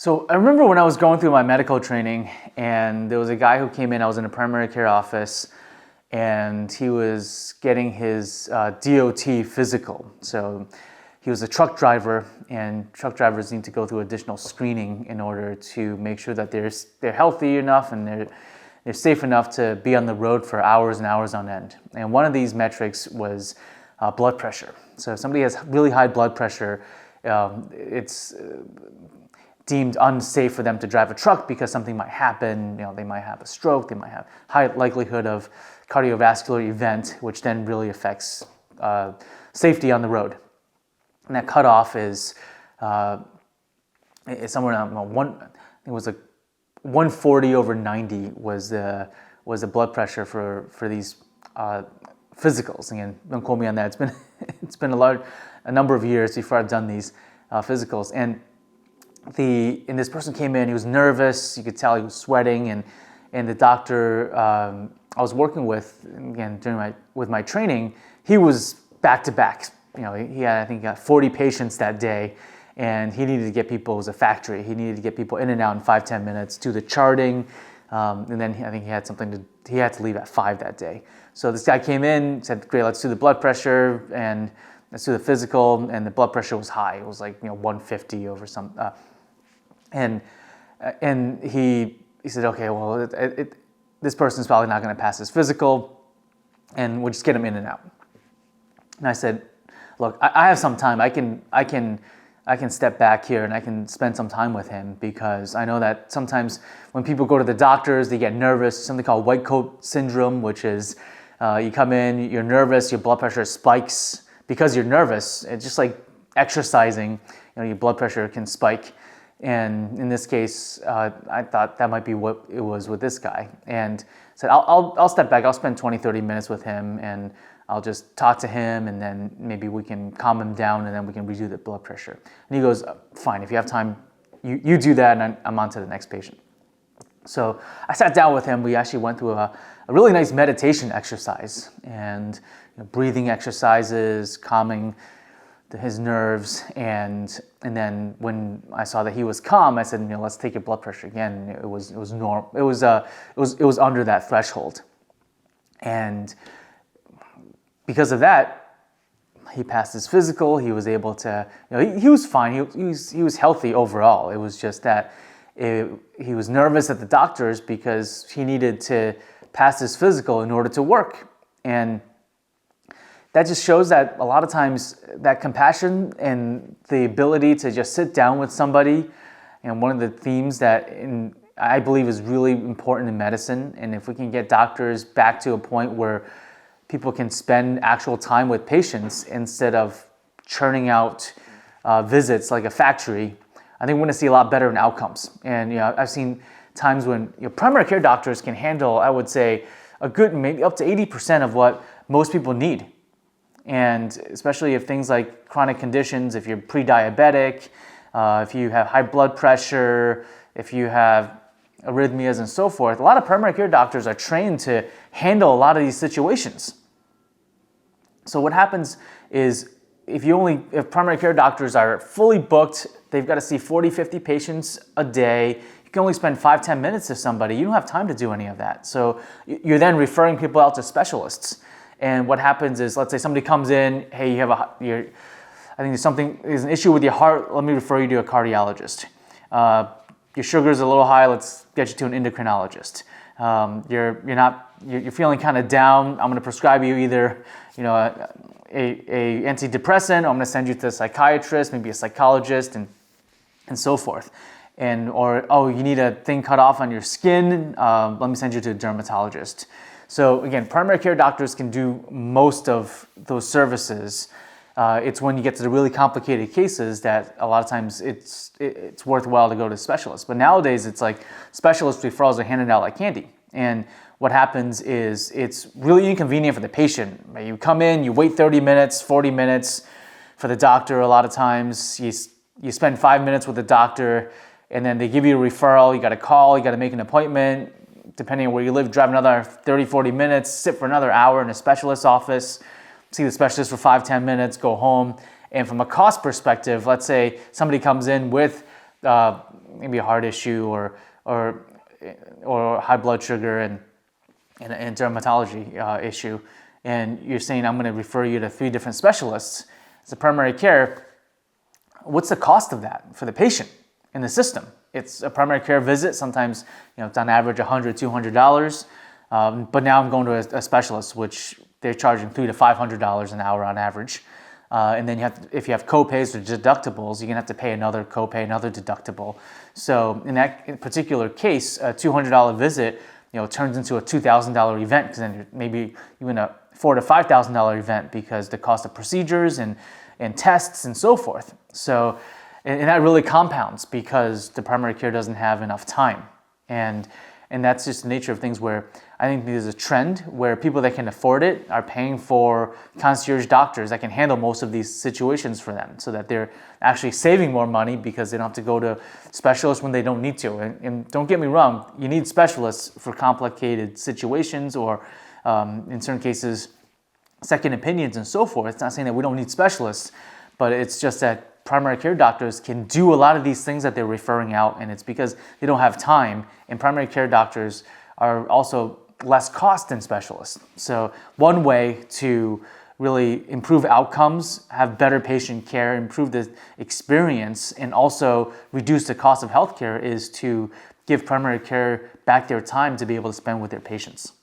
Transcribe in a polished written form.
So I remember when I was going through my medical training, and there was a guy who came in. I was in a primary care office, and he was getting his DOT physical. So he was a truck driver, and truck drivers need to go through additional screening in order to make sure that they're healthy enough and they're safe enough to be on the road for hours and hours on end. And one of these metrics was blood pressure. So if somebody has really high blood pressure, it's deemed unsafe for them to drive a truck because something might happen. They might have a stroke, they might have high likelihood of cardiovascular event, which then really affects safety on the road. And that cutoff is somewhere around it was like 140 over 90 was the blood pressure for these physicals. Again, don't quote me on that. It's been a number of years before I've done these physicals. And this person came in. He was nervous. You could tell he was sweating. And the doctor I was working with, again with my training, he was back to back. He had, I think, 40 patients that day, and he needed to get people. It was a factory. He needed to get people in and out in 5-10 minutes, do the charting, and then I think he had to leave at 5 that day. So this guy came in, said, "Great, let's do the blood pressure and let's do the physical." And the blood pressure was high. It was like 150 over some, and he said, "Okay, well, this person's probably not going to pass his physical, and we'll just get him in and out." And I said, "Look, I have some time. I can step back here and I can spend some time with him, because I know that sometimes when people go to the doctors, they get nervous. Something called white coat syndrome, which is you come in, you're nervous, your blood pressure spikes because you're nervous. It's just like exercising. Your blood pressure can spike." And in this case, I thought that might be what it was with this guy, and said, I'll step back. I'll spend 20-30 minutes with him, and I'll just talk to him, and then maybe we can calm him down, and then we can redo the blood pressure. And he goes, "Fine, if you have time, you do that, and I'm on to the next patient." So I sat down with him. We actually went through a really nice meditation exercise, and breathing exercises, calming his nerves, and then when I saw that he was calm, I said, "Let's take your blood pressure again." It was normal. It was under that threshold, and because of that, he passed his physical. He was able to, he was fine. He was healthy overall. It was just that he was nervous at the doctor's because he needed to pass his physical in order to work. And that just shows that a lot of times that compassion and the ability to just sit down with somebody, and one of the themes that I believe is really important in medicine, and if we can get doctors back to a point where people can spend actual time with patients instead of churning out visits like a factory, I think we're going to see a lot better in outcomes. And I've seen times when primary care doctors can handle, I would say, a good maybe up to 80% of what most people need. And especially if things like chronic conditions, if you're pre-diabetic, if you have high blood pressure, if you have arrhythmias and so forth, a lot of primary care doctors are trained to handle a lot of these situations. So what happens is if primary care doctors are fully booked, they've got to see 40, 50 patients a day, you can only spend 5-10 minutes with somebody. You don't have time to do any of that. So you're then referring people out to specialists. And what happens is, let's say somebody comes in, "Hey, I think there's an issue with your heart. Let me refer you to a cardiologist. Your sugar's a little high. Let's get you to an endocrinologist. You're feeling kind of down. I'm going to prescribe you either, a antidepressant, or I'm going to send you to a psychiatrist, maybe a psychologist, and so forth. Or you need a thing cut off on your skin. Let me send you to a dermatologist." So again, primary care doctors can do most of those services. It's when you get to the really complicated cases that a lot of times it's worthwhile to go to specialists. But nowadays, it's like specialist referrals are handed out like candy. And what happens is it's really inconvenient for the patient. You come in, you wait 30 minutes, 40 minutes for the doctor. A lot of times you spend 5 minutes with the doctor, and then they give you a referral. You got to call, you got to make an appointment. Depending on where you live, drive another 30, 40 minutes, sit for another hour in a specialist's office, see the specialist for 5-10 minutes, go home. And from a cost perspective, let's say somebody comes in with maybe a heart issue or high blood sugar and dermatology issue, and you're saying I'm going to refer you to 3 different specialists as a primary care, what's the cost of that for the patient in the system? It's a primary care visit. Sometimes, it's on average $100, $200. But now I'm going to a specialist, which they're charging $300 to $500 an hour on average. And then if you have co-pays or deductibles, you're gonna have to pay another copay, another deductible. So in that particular case, a $200 visit, turns into a $2,000 event, because then maybe even a $4,000 to $5,000 event, because the cost of procedures and tests and so forth. So, and that really compounds because the primary care doesn't have enough time. And that's just the nature of things, where I think there's a trend where people that can afford it are paying for concierge doctors that can handle most of these situations for them, so that they're actually saving more money because they don't have to go to specialists when they don't need to. And don't get me wrong, you need specialists for complicated situations, or in certain cases, second opinions and so forth. It's not saying that we don't need specialists, but it's just that primary care doctors can do a lot of these things that they're referring out, and it's because they don't have time. And primary care doctors are also less cost than specialists. So one way to really improve outcomes, have better patient care, improve the experience, and also reduce the cost of healthcare is to give primary care back their time to be able to spend with their patients.